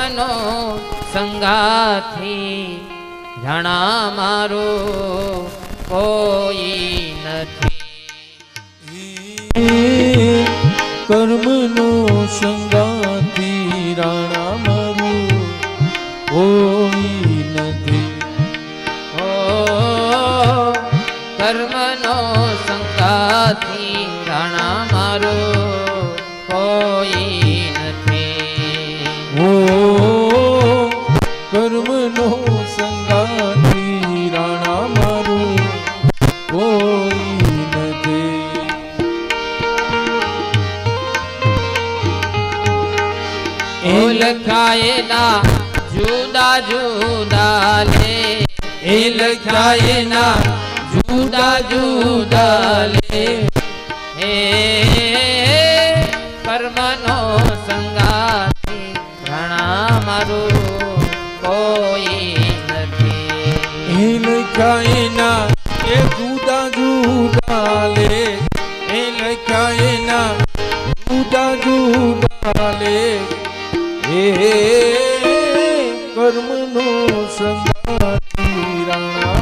કર્મનો સંગાથી જાણા મારો કોઈ નથી કર્મનો સંગાથી રાણા મારું કોઈ નથી કર્મનો સંગાથી રાણા મારો કોઈ નથી કર્મનો સંગાથી રાણા મારું કોઈ નથી લખાયેલા જુદા જુદા લે લખાયેલા જુદા જુદા લે હે કર્મનો સંગાથી ઘણા મારું કોઈ નથી લખાયેલા એ જુદા જુદા લે લખાયેલા જુદા જુદા લે કર્મનો સંગાથી રાણા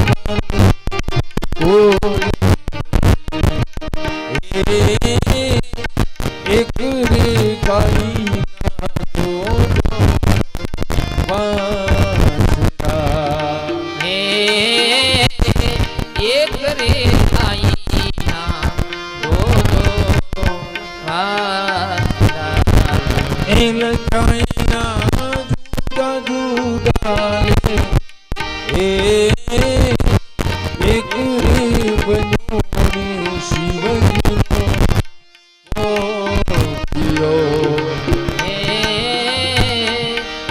એક રે ગાઈ એક રે આઈના દોડો લખાયેલા જુદા જુદા લે એક રે બન્યો રે શિવજીનો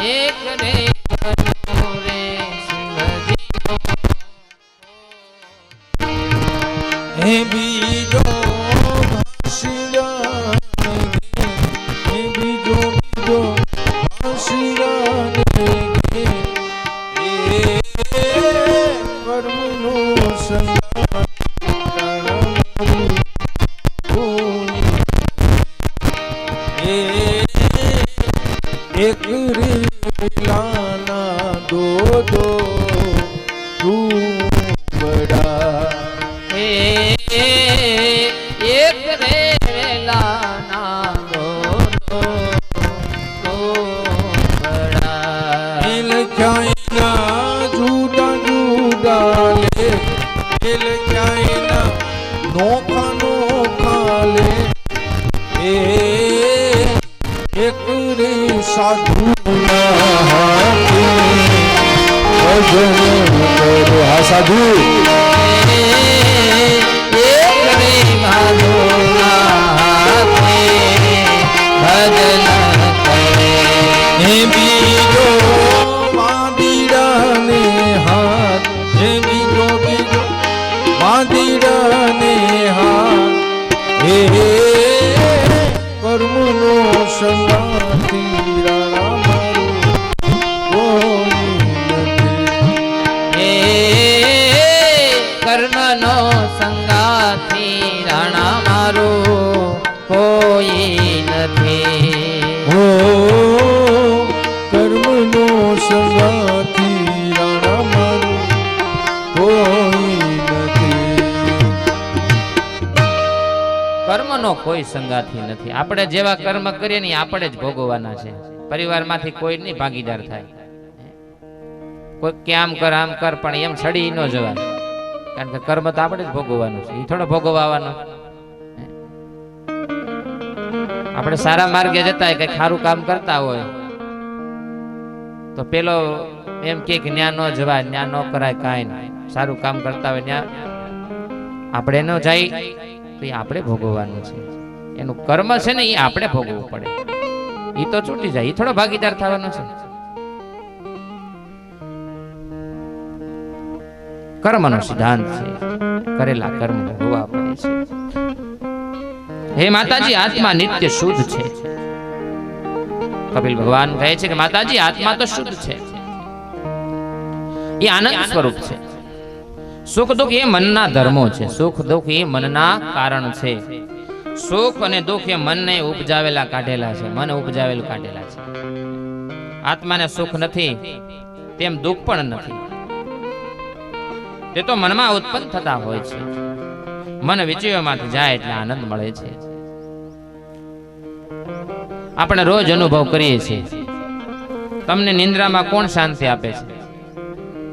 એક રે બન્યો રે શિવજીનો હે બીજો એક રે લાના દો દો બડા એક રે વેલાના દોડો બડા લખાયેલા જુદા જુદા લે લખાયેલા નોખા નોખા લે એક રે સાધુ ભજન કરો હા સાધુ એક રે માધો ભજન કરે હે બીજો માંદીડાને હાથ હે બીજો માંદીડાને હાથ હે કર્મનો સંગાથી રાણા મારું કોઈ નથી કર્મનો સંગાથી રાણા મારો કોઈ નથી કર્મનો સંગાથી રાણા મારું કોઈ નથી કર્મનો કોઈ સંગાથી નથી આપણે જેવા કર્મ કરીએ ને આપણે જ ભોગવવાના છે પરિવારમાંથી કોઈ નહીં ભાગીદાર થાય કોઈ કે આમ કર પણ એમ છડી ન જવાય કારણ કે કર્મ તો આપણે જ ભોગવવાનું છે એ થોડો ભોગવવાનો આપણે સારા માર્ગે જતા કઈ સારું કામ કરતા હોય તો પેલો એમ કે ન્યા ન જવાય ન્યા ન કરાય કાંઈ નહીં સારું કામ કરતા હોય ન્યા આપણે ન જાય તો એ આપણે ભોગવવાનું છે એનું કર્મ છે ને એ આપણે ભોગવવું પડે એ તો છૂટી જાય એ થોડો ભાગીદાર થવાનો છે કર્મનો સિદ્ધાંત છે કરેલા કર્મ ભોગવવા પડે છે હે માતાજી આત્મા નિત્ય શુદ્ધ છે કપિલ ભગવાન કહે છે કે માતાજી આત્મા તો શુદ્ધ છે એ આનંદ સ્વરૂપ છે સુખ દુઃખ એ મનના ધર્મો છે સુખ દુઃખ એ મનના કારણ છે સુખ અને દુઃખ એ મનને ઉપજાવેલા કાઢેલા છે મન ઉપજાવેલું કાઢેલા છે આત્માને સુખ નથી તેમ દુઃખ પણ નથી. તે તો મનમાં ઉત્પન્ન થતા હોય છે. મન વિચયોમાંથી જાય એટલે આનંદ મળે છે. આપણે રોજ અનુભવ કરીએ છીએ. તમને નિંદ્રામાં કોણ શાંતિ આપે છે?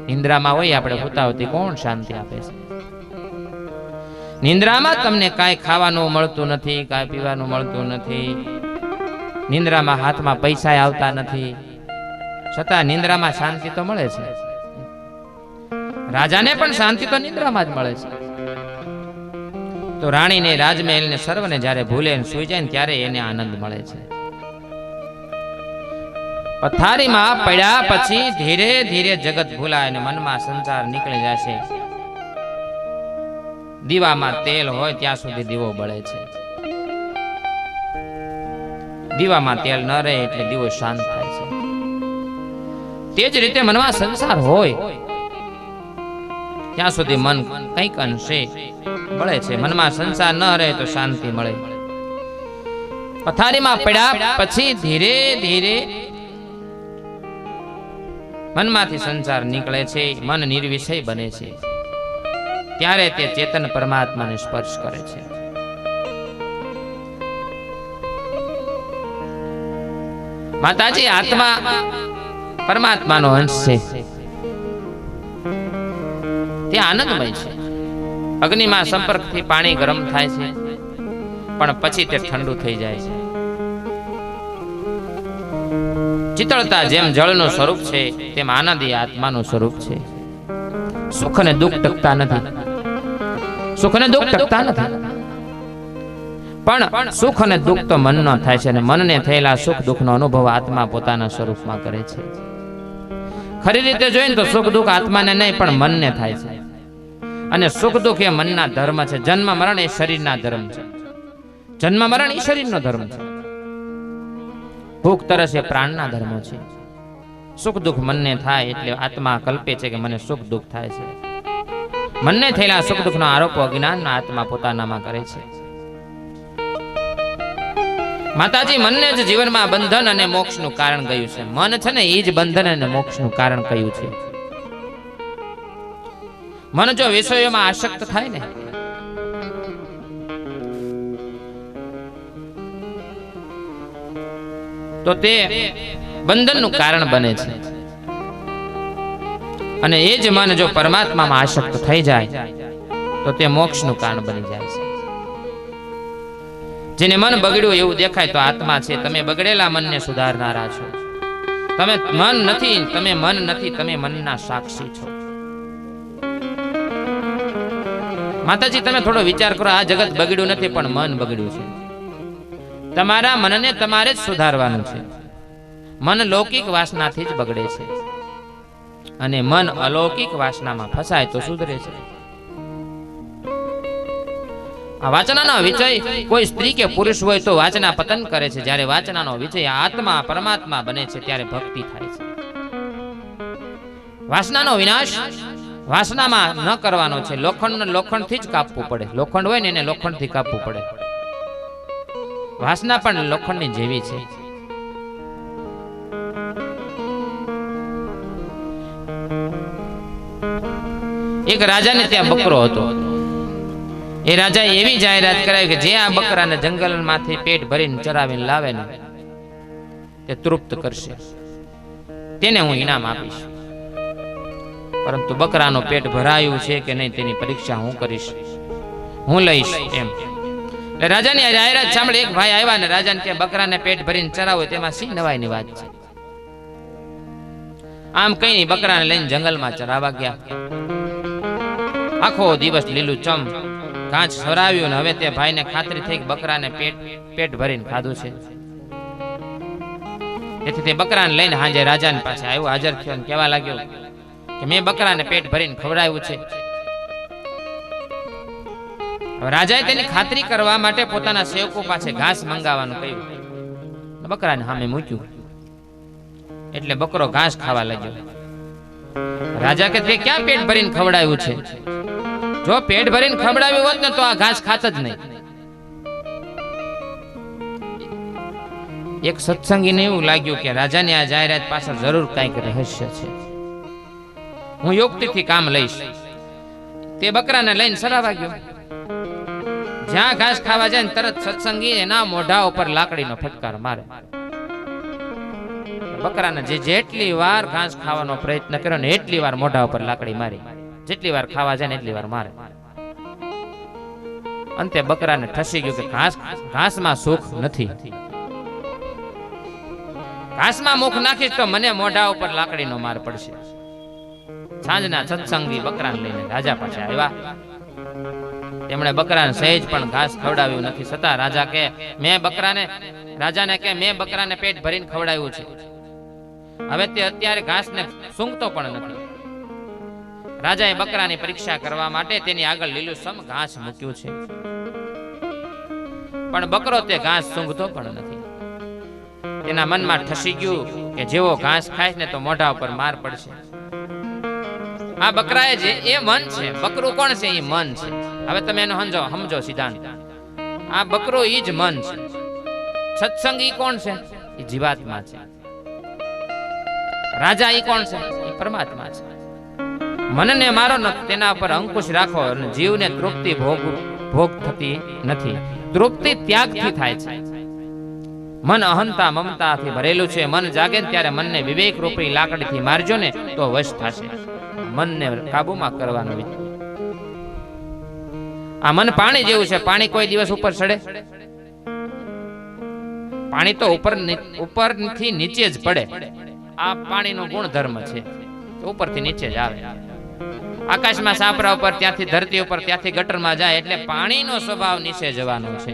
નિંદ્રામાં હોય આપણે હોતા હોતી કોણ શાંતિ આપે છે? નિંદ્રામાં તમને કાંઈ ખાવાનું મળતું નથી, કાંઈ પીવાનું મળતું નથી. નિંદ્રામાં હાથમાં પૈસા આવતા નથી, છતાં નિંદ્રામાં શાંતિ તો મળે છે. રાજાને પણ શાંતિ તો નિંદ્રામાં જ મળે છે. તો રાણીને, રાજમહેલને, સર્વને જ્યારે ભૂલે સુઈ જાય ને ત્યારે એને આનંદ મળે છે. પથારીમાં પડ્યા પછી ધીરે ધીરે જગત ભૂલાય અને મનમાં સંસાર નીકળી જશે. દીવામાં તેલ હોય ત્યાં સુધી દીવો બળે છે. દીવામાં તેલ ન રહે એટલે દીવો શાંત થાય છે. તે જ રીતે મનમાં સંસાર હોય ત્યાં સુધી મન કંઈક અંશે બળે છે. મનમાં સંસાર ન રહે તો શાંતિ મળે. પથારીમાં પડ્યા પછી ધીરે ધીરે મનમાંથી સંસાર નીકળે છે, મન નિર્વિષય બને છે. ત્યારે તે ચેતન પરમાત્માને સ્પર્શ કરે છે. માતાજી, આત્મા પરમાત્માનો અંશ છે. તે આનંદમય છે. અગ્નિમાં સંપર્કથી પાણી ગરમ થાય છે, પણ પછી તે ઠંડુ થઈ જાય છે. ચિતળતા જેમ જળનું સ્વરૂપ છે તેમ આનંદ એ આત્માનું સ્વરૂપ છે. સુખ અને દુઃખ ટકતા નથી. સુખ અને દુઃખ ટકતા નથી, પણ સુખ અને દુઃખ તો મનનો થાય છે અને મનને થયેલા સુખ દુઃખનો અનુભવ આત્મા પોતાના સ્વરૂપમાં કરે છે. ખરી રીતે જોઈએ તો સુખ દુઃખ આત્માને નહીં પણ મનને થાય છે. અને સુખ દુઃખ એ મનના ધર્મ છે. જન્મ મરણ એ શરીરના ધર્મ છે. જન્મ મરણ એ શરીરનો ધર્મ છે. ભૂખ તરસ એ પ્રાણના ધર્મો છે. સુખ દુઃખ મનને થાય એટલે આત્મા કલ્પે છે કે મને સુખ દુઃખ થાય છે. મનને થયેલા સુખ દુઃખનો આરોપો અજ્ઞાનના આત્મા પોતાનામાં કરે છે. માતાજી, મનને જ જીવનમાં બંધન અને મોક્ષનું કારણ કહ્યું છે. મન છે ને એ જ બંધન અને મોક્ષનું કારણ કહ્યું છે. મન જો વિષયોમાં આસક્ત થાય ને તો તે બંધનનું કારણ બને છે. અને એ જ મન જો પરમાત્મામાં આસક્ત થઈ જાય તો તે મોક્ષનું કારણ બની જાય છે. જેને મન બગડ્યું એવું દેખાય તો આત્મા છે. તમે બગડેલા મનને સુધારનારા છો. તમે મન નથી, તમે મન નથી, તમે મનના સાક્ષી છો. માતાજી, તમે થોડો વિચાર કરો. આ જગત બગડ્યું નથી પણ મન બગડ્યું છે. તમારા મનને તમારે જ સુધારવાનું છે. મન લૌકિક વાસનાથી જ બગડે છે અને મન અલૌકિક વાસનામાં ફસાય તો સુધરે છે. આ વાસનાનો વિષય કોઈ સ્ત્રી કે પુરુષ હોય તો વાસના પતન કરે છે. જ્યારે વાસનાનો વિષય આત્મા પરમાત્મા બને છે ત્યારે ભક્તિ થાય છે. વાસનાનો વિનાશ વાસનામાં ન કરવાનો છે. લોખંડથી જ કાપવું પડે. લોખંડ હોય ને એને લોખંડથી કાપવું પડે. વાસના પણ લોખંડની જેવી છે. એક રાજાને ત્યાં બકરો હતો. એ રાજાએ એવી જાહેરાત કરાવી કે જે આ બકરાને જંગલમાંથી પેટ ભરીને ચરાવીને લાવે ને તે તૃપ્ત કરશે, તેને હું ઇનામ આપીશ. પરંતુ બકરાનો પેટ ભરાયું છે કે નહીં તેની પરીક્ષા હું કરીશ, હું લઈશ એમ. એટલે રાજાની આ જાહેરાત સાંભળી એક ભાઈ આવ્યા ને રાજાને કે બકરાને પેટ ભરીને ચરાવો, તેમાં સી નવાઈની વાત છે. આમ કઈ નહીં, બકરાને લઈને જંગલમાં ચરાવવા ગયા. આખો દિવસ લીલું ચમ ઘાસ સરાવ્યું ને હવે તે ભાઈને ખાતરી થઈ કે બકરાને પેટ ભરીને ખાધું છે. તેથી તે બકરાને લઈને હાજે રાજાની પાસે આવ્યો, હાજર થયો અને કહેવા લાગ્યો કે મેં બકરાને પેટ ભરીને ખવડાવ્યું છે. રાજાએ તેની ખાતરી કરવા માટે પોતાના સેવકો પાસે ઘાસ મંગાવવાનું કહ્યું. બકરાને સામે મૂક્યું એટલે બકરો ઘાસ ખાવા લાગ્યો. રાજા કે તે ક્યાં પેટ ભરીને ખવડાવ્યું છે? જો પેટ ભરીને ખવડાવ્યું હોત ને તો આ ઘાસ ખાત જ નહીં. એક સત્સંગીને એવું લાગ્યું કે રાજાની આ જાહેરાત પાછળ જરૂર કંઈક રહસ્ય છે. હું યુક્તિથી કામ લઈશ. તે બકરાને લઈને સરાવા ગયો. જ્યાં ઘાસ ખાવા જાય ને તરત સત્સંગી એના મોઢા ઉપર લાકડીનો ફટકાર મારે. બકરાને જેટલી વાર ઘાસ ખાવાનો પ્રયત્ન કર્યો ને એટલી વાર મોઢા ઉપર લાકડી મારી. જેટલી વાર ખાવા જાય ને એટલી વાર મારે. અંતે બકરાને ઠસી ગયું કે ઘાસમાં સુખ નથી. ઘાસમાં મુખ નાખીશ તો મને મોઢા ઉપર લાકડીનો માર પડશે. સાંજના સત્સંગી બકરાને લઈને રાજા પાસે આવ્યા. તેમણે બકરાને સહેજ પણ ઘાસ ખવડાવ્યું નથી. છતાં રાજાને કે મેં બકરાને પેટ ભરીને ખવડાવ્યું છે. હવે તે અત્યારે ઘાસને સૂંઘતો પણ નથી. રાજાએ બકરાની પરીક્ષા કરવા માટે તેની આગળ લીલુંછમ ઘાસ મૂક્યું છે, પણ બકરો તે ઘાસ સૂંઘતો પણ નથી. તેના મનમાં ઠસી ગયું કે જેવો ઘાસ ખાય ને તો મોઢા ઉપર માર પડશે. આ બકરાએ જે એ મન છે, બકરું કોણ છે? એ મન છે. હવે તમે એનો સમજો સિદ્ધાંત. આ બકરો ઈ જ મન છે. સત્સંગ ઈ કોણ છે? એ જીવાત્મા છે. રાજા ઈ કોણ છે? એ પરમાત્મા છે. મનને મારો ન, તેના પર અંકુશ રાખો અને જીવને તૃપ્તિ ભોગ થતી નથી. તૃપ્તિ ત્યાગથી થાય છે. મન અહંતા મમતાથી ભરેલું છે. મન જાગે ત્યારે મનને વિવેક રૂપી લાકડીથી મારજો ને તો વશ થશે. મનને કાબુમાં કરવાનો વિચાર. આ મન પાણી જેવું છે. પાણી કોઈ દિવસ ઉપર ચડે? પાણી તો ઉપરથી નીચે જ પડે. આ પાણીનો ગુણધર્મ છે, ઉપરથી નીચે જ આવે. આકાશમાં સાપરા ઉપર, ત્યાંથી ધરતી ઉપર, ત્યાંથી ગટરમાં જાય. એટલે પાણીનો સ્વભાવ નીચે જવાનો છે.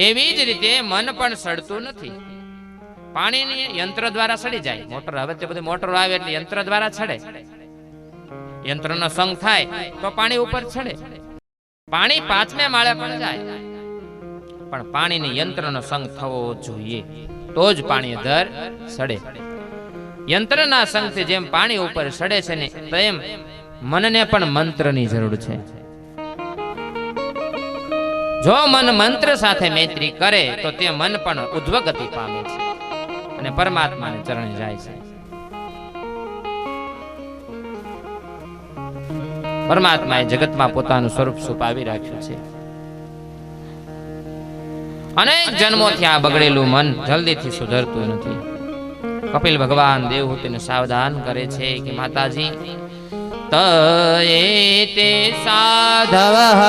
એવી જ રીતે મન પણ સડતું નથી. પાણીની યંત્ર દ્વારા સડી જાય. મોટર, હવે તે બધી મોટરો આવે એટલે યંત્ર દ્વારા છડે. યંત્રનો સંગ થાય તો પાણી ઉપર ચડે. પાણી 5મે માળે પણ જાય, પણ પાણીની યંત્રનો સંગ થવો જોઈએ તો જ પાણી અંદર સડે. યંત્રના સંગથી જેમ પાણી ઉપર સડે છે ને તેમ મનને પણ મંત્રની જરૂર છે. જો મન મંત્ર સાથે મૈત્રી કરે તો તે મન પણ ઉદ્ધવગતિ પામે છે અને પરમાત્માને ચરણે જાય છે. પરમાત્માએ જગતમાં પોતાનું સ્વરૂપ છુપાવી રાખ્યું છે. અનેક જન્મોથી આ બગડેલું મન જલ્દીથી સુધરતું નથી. કપિલ ભગવાન દેવહૂતિને સાવધાન કરે છે કે માતાજી, તયેતે સાધવઃ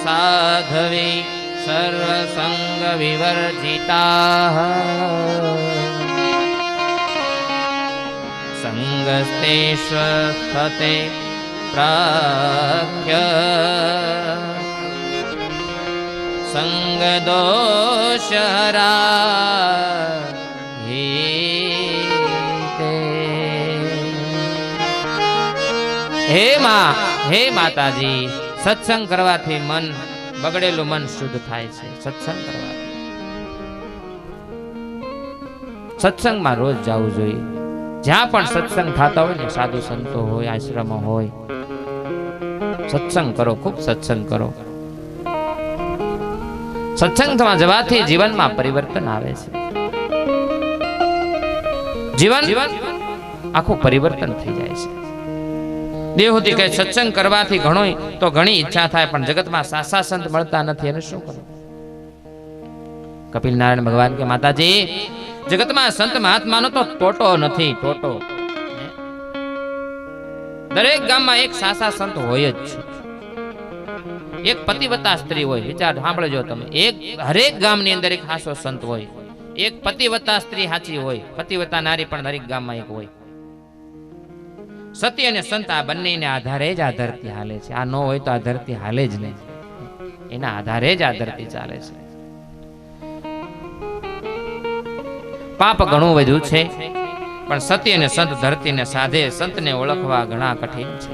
સાધવી સર્વસંગ વિવર્જિતાઃ સંગસ્તેષ્વસ્થતે પ્રાખ્ય સંગદોષહરા હે માતાજી, સત્સંગ કરવાથી મન, બગડેલું મન શુદ્ધ થાય છે. સત્સંગ કરવાથી, સત્સંગમાં રોજ જવું જોઈએ. જ્યાં પણ સત્સંગ થતા હોય ને, સાધુ સંતો હોય, આશ્રમો હોય, સત્સંગ કરો, ખૂબ સત્સંગ કરો. સત્સંગમાં જવાથી જીવનમાં પરિવર્તન આવે છે. જીવન આખું પરિવર્તન થઈ જાય છે. દેવહૂતિ કહે સત્સંગ કરવાથી ઘણી ઈચ્છા થાય, પણ જગતમાં સાસા સંત મળતા નથી. એને શું કરવું? કપિલ નારાયણ ભગવાન કે માતાજી, જગતમાં સંત મહાત્માનો તો ટોટો નથી. ટોટો દરેક ગામમાં એક સાસા સંત હોય જ છે. એક પતિવતા સ્ત્રી હોય. વિચાર સાંભળજો તમે. હરેક ગામની અંદર એક હાસો સંત હોય. એક પતિવતા સ્ત્રી સાચી હોય. પતિવતા નારી પણ દરેક ગામમાં એક હોય. સત્ય અને સંત આ બંનેને આધારે જ આ ધરતી હાલે છે. આ ન હોય તો આ ધરતી હાલે જ નહીં. એના આધારે જ આ ધરતી ચાલે છે. પાપ ઘણું વધ્યું છે, પણ સત્ય અને સંત ધરતીને સાધે. સંતને ઓળખવા ઘણા કઠિન છે.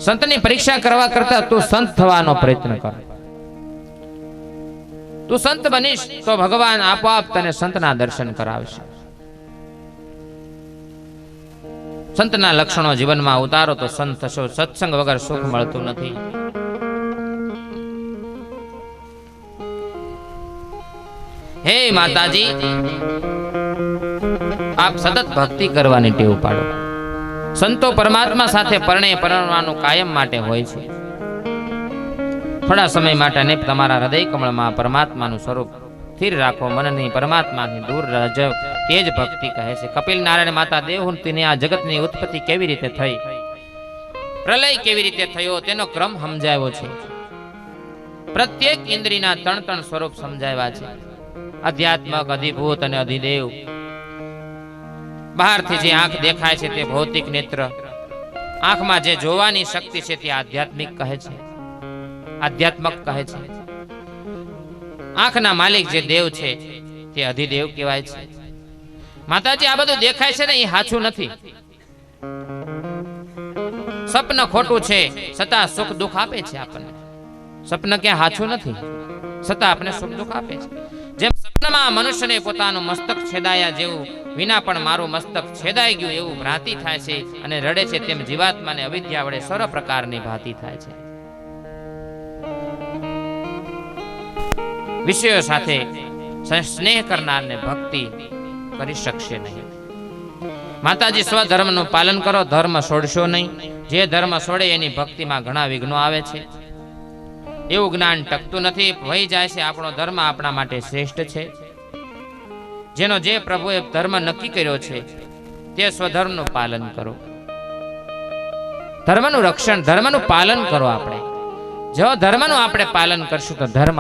સંતની પરીક્ષા કરવા કરતા તું સંત થવાનો પ્રયત્ન કર. તું સંત બનીશ તો ભગવાન આપોઆપ તને સંતના દર્શન કરાવશે. સંતના લક્ષણો જીવનમાં ઉતારો તો સંત થશો. સત્સંગ વગર સુખ મળતું નથી. હે માતાજી, આપ સતત ભક્તિ કરવાની ટેવ પાડો. સંતો પરમાત્મા સાથે પરણવાનું કાયમ માટે હોય છે. થોડા સમય માટે અને તમારા હૃદય કમળમાં પરમાત્માનું સ્વરૂપ સ્થિર રાખો. મનની પરમાત્માથી દૂર રજો, તે જ ભક્તિ કહે છે. કપિલ નારાયણ માતા દેવહૂતિને આ જગતની ઉત્પત્તિ કેવી રીતે થઈ, પ્રલય કેવી રીતે થયો તેનો ક્રમ સમજાવ્યો છે. પ્રત્યેક ઇન્દ્રિયના ત્રણ સ્વરૂપ સમજાવ્યા છે. અધ્યાત્મક, અધિભૂત અને અધિદેવ. બહારથી જે આંખ દેખાય છે તે ભૌતિક નેત્ર, આંખમાં જે જોવાની શક્તિ છે તે આધ્યાત્મિક કહે છે, આધ્યાત્મક કહે છે. આંખના માલિક જે દેવ છે તે અધિદેવ કહેવાય છે. માતાજી, આ બધું દેખાય છે ને એ સાચું નથી. સપન ખોટું છે છતાં સુખ દુઃખ આપે છે આપણને. સપન ક્યાં સાચું નથી, છતાં આપણે સુખ દુઃખ આપે છે. જેમ સપનામાં મનુષ્યને પોતાનું મસ્તક છેદાયા જેવું, વિના પણ મારું મસ્તક છેદાઈ ગયું એવું ભ્રાંતિ થાય છે અને રડે છે, તેમ જીવાત્માને અવિદ્યા વડે સર્વ પ્રકારની ભ્રાંતિ થાય છે. વિષયો સાથે સ્નેહ કરનારને ભક્તિ કરી શકશે નહીં. માતાજી, સ્વધર્મનું પાલન કરો, ધર્મ છોડશો નહીં. જે ધર્મ છોડે એની ભક્તિમાં ઘણા વિઘ્નો આવે છે. એવું જ્ઞાન ટકતું નથી, વહી જાય છે. આપણો ધર્મ આપણા માટે શ્રેષ્ઠ છે. જેનો જે પ્રભુએ ધર્મ નક્કી કર્યો છે તે સ્વધર્મનું પાલન કરો. ધર્મનું રક્ષણ, ધર્મનું પાલન કરો. આપણે જો ધર્મનું આપણે પાલન કરશું તો ધર્મ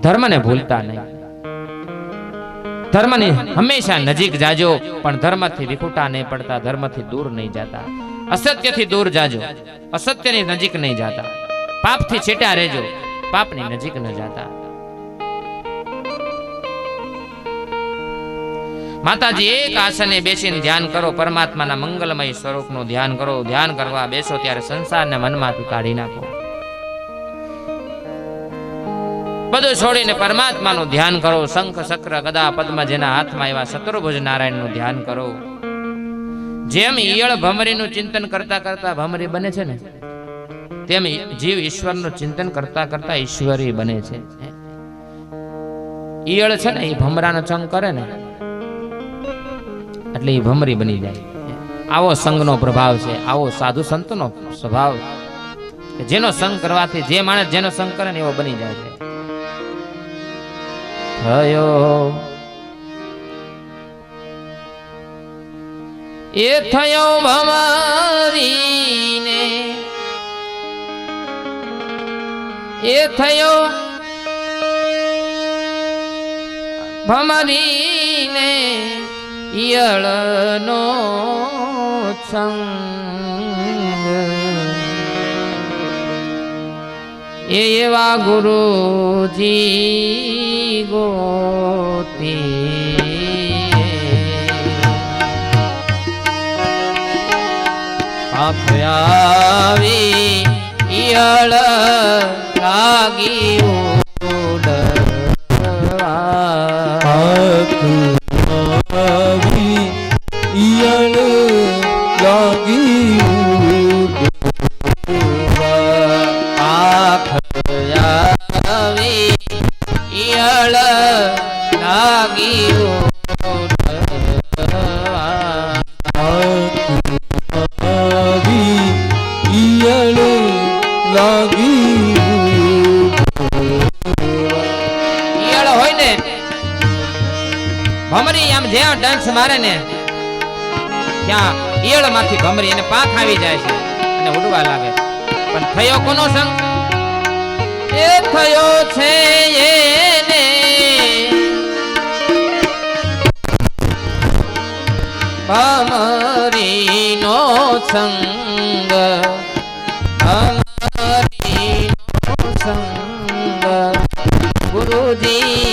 ધર્મને ભૂલતા નહીં. ધર્મની હંમેશા નજીક જાજો, પણ ધર્મથી વિખુટા નહીં પડતા, ધર્મથી દૂર નહીં જાતા. અસત્યથી દૂર જાજો, અસત્યની નજીક નહીં જાતા. પાપથી છેટા રહેજો, પાપની નજીક ન જાતા. માતાજી, એક આસને બેસીને ધ્યાન કરો. પરમાત્માના મંગલમય સ્વરૂપનું ધ્યાન કરો. ધ્યાન કરવા બેસો ત્યારે સંસારને મનમાંથી કાઢી નાખો. બધું છોડીને પરમાત્માનું ધ્યાન કરો. શંખ, ચક્ર, ગદા, પદ્મ જેના હાથમાં એવા શત્રુભુજ નારાયણનું ધ્યાન કરો. જેમ ઈયળ ભમરીનું ચિંતન કરતા કરતા ભમરી બને છે ને, તેમ જીવ ઈશ્વરનું ચિંતન કરતા કરતા ઈશ્વરી બને છે. ઈયળ છે ને એ ભમરાનો ચંગ કરે ને એટલે એ ભમરી બની જાય. આવો સંગનો પ્રભાવ છે, આવો સાધુ સંતનો સ્વભાવ. જેનો સંગ કરવાથી જે માણસ જેનો સંગ કરે ને એવો બની જાય છે. એ થયો ભમરીને, એ થયો ભમરીને ઈયળનો સંગ. એવા ગુરુજી ગોતી આવી ઈયળ લાગી આવી ઈયળ લાગી ઈયળ લાગી ઈયળ લાગી. ઈયળ હોય ને ભમરી આમ જ્યાં ડંસ મારે ને ત્યાં ઈયળ માંથી ભમરી એને પાંખ આવી જાય છે અને ઉડવા લાગે. પણ થયો કોનો સંગ? એ થયો છે એને ભમરીનો સંગ, ભમરીનો સંગ. ગુરુજી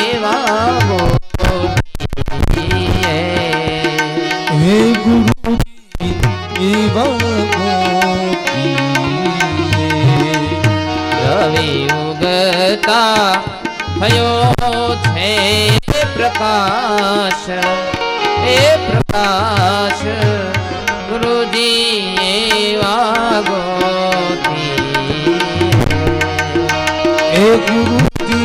એવા ગોતીએ, હે ગુરુજી એવા ગોતીએ. રવિ ઉગતા થયો છે પ્રકાશ, એ પ્રકાશ. ગુરુજી એવા ગોતી, હે ગુરુજી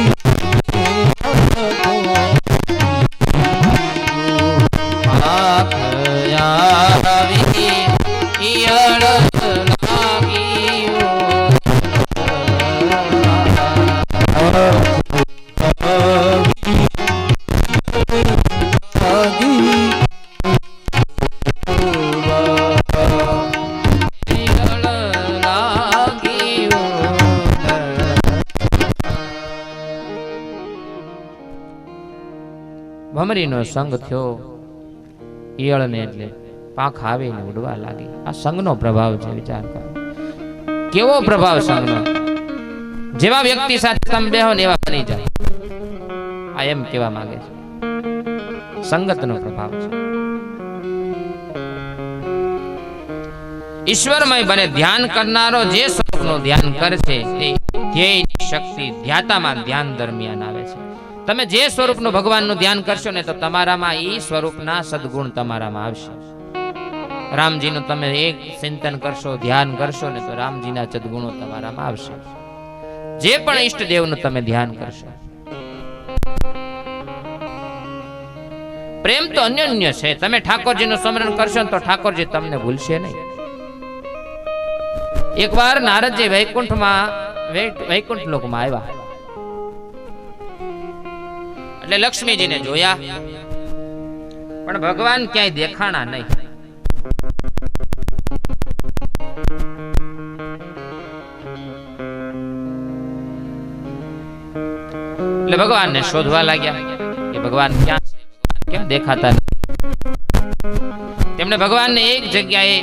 ભમરીનો સંગ થયો ઈયળને, એટલે પાંખ આવીને ઉડવા લાગી. આ સંગનો પ્રભાવ છે. વિચાર કરો કેવો પ્રભાવ સંગનો. જેવા વ્યક્તિ સાથે તમે બેહો ને એવા બની જાય. આ એમ કહેવા માંગે છે, સંગતનો પ્રભાવ છે. ઈશ્વરમય બને ધ્યાન કરનારો જે સ્વરૂપનું ધ્યાન કરશે તે ધ્યેયની શક્તિ ધ્યાતામાં ધ્યાન દરમિયાન આવે છે. તમે જે સ્વરૂપનું ભગવાનનું ધ્યાન કરશો ને તો તમારામાં ઈ સ્વરૂપના સદગુણ તમારામાં આવશે. રામજીનું તમે એક ચિંતન કરશો, ધ્યાન કરશો ને તો રામજીના સદગુણો તમારામાં આવશે. જે પણ ઈષ્ટદેવનું તમે ધ્યાન કરશો. પ્રેમ તો અન્યોન્ય છે. તમે ઠાકોરજીનું સ્મરણ કરશો ને તો ઠાકોરજી તમને ભૂલશે નહીં. એકવાર નારદજી વૈકુંઠ લોકમાં આવ્યા એટલે લક્ષ્મીજીને જોયા, પણ ભગવાન ક્યાંય દેખાણા નહીં. એટલે ભગવાનને શોધવા લાગ્યા કે ભગવાન ક્યાં છે, કેમ દેખાતા નથી. તેમણે ભગવાનને એક જગ્યાએ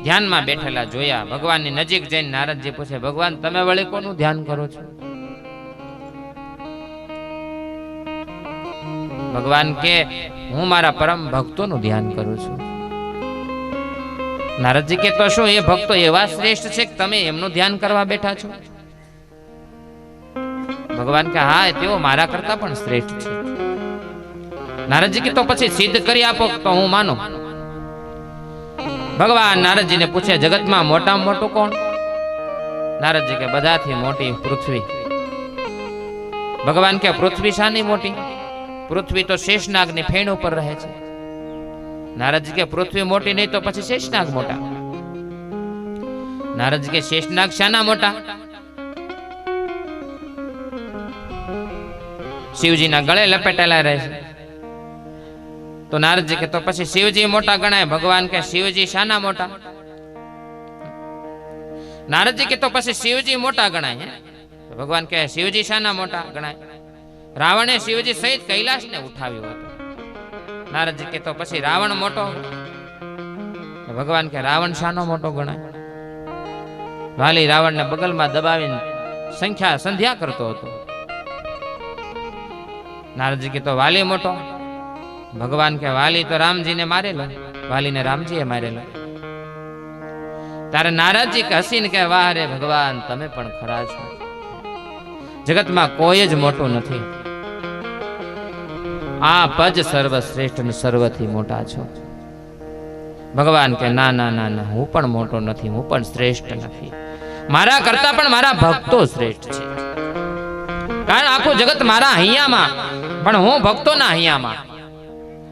ધ્યાનમાં બેઠેલા જોયા. ભગવાનની નજીક જઈને નારદજી પૂછે, ભગવાન તમે વળી કોનું ધ્યાન કરો છો? ભગવાન કે હું મારા પરમ ભક્તોનું ધ્યાન કરું છું. નારદજી કે તો શું એ ભક્તો એવા શ્રેષ્ઠ છે કે તમે એમનું ધ્યાન કરવા બેઠા છો? ભગવાન કે હા, તેઓ મારા કરતા પણ શ્રેષ્ઠ છે. નારદજી કે તો પછી સિદ્ધ કરી આપો તો હું માનું. ભગવાન નારદજીને પૂછે, જગતમાં મોટામાં મોટું કોણ? નારદજી કે બધાથી મોટી પૃથ્વી. ભગવાન કે પૃથ્વી શાની મોટી? પૃથ્વી તો શેષનાગની ફેણ ઉપર રહે છે. નારદજી કે પૃથ્વી મોટી નહીં તો પછી શેષનાગ મોટા. નારદજી કે શેષનાગ શાના મોટા? શિવજીના ગળે લપેટેલા રહે છે. તો નારદજી કે તો પછી શિવજી મોટા ગણાય. ભગવાન કે શિવજી શાના મોટા? નારદજી કે તો પછી શિવજી મોટા ગણાય. ભગવાન કે શિવજી શાના મોટા ગણાય? રાવણે શિવજી સહિત કૈલાસને ઉઠાવ્યો હતો. નારદજી કે તો પછી રાવણ મોટો? ભગવાન કે રાવણ શાનો મોટો ગણાય? વાલી રાવણને બગલમાં દબાવીને સંધ્યા કરતો હતો. નારદજી કે તો વાલી મોટો? ભગવાન કે વાલી તો રામજીને મારેલો, વાલીને રામજીએ મારેલો. તારે નારદજી કે હસીને કે વાહ રે ભગવાન, તમે પણ ખરા છો. જગતમાં કોઈ જ મોટું નથી. આપ જ સર્વશ્રેષ્ઠ અને સર્વથી મોટા છો. ભગવાન કે ના ના ના ના, હું પણ મોટો નથી, હું પણ શ્રેષ્ઠ નથી. મારા કરતા પણ મારા ભક્તો શ્રેષ્ઠ છે. કારણ આખું જગત મારા હૈયામાં, પણ હું ભક્તોના હૈયામાં.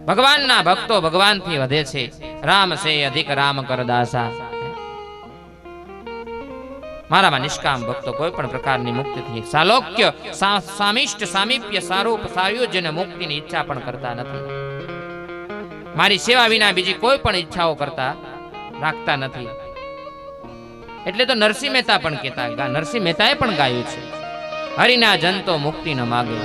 ભગવાનના ભક્તો ભગવાનથી વધે છે. રામ સે અધિક રામ કર દાસા. મારામાં નિષ્કામ ભક્તો કોઈ પણ પ્રકારની મુક્તિથી સાલોક્ય સામિષ્ટ સામીપ્ય સારૂપ સાયુજ્ય મુક્તિની ઈચ્છા પણ કરતા નથી. મારી સેવા વિના બીજી કોઈ પણ ઈચ્છાઓ કરતા રાખતા નથી. એટલે તો નરસિંહ મહેતા પણ કહેતા, નરસિંહ મહેતાએ પણ ગાયું છે, હરિના જન તો મુક્તિ ન માગે,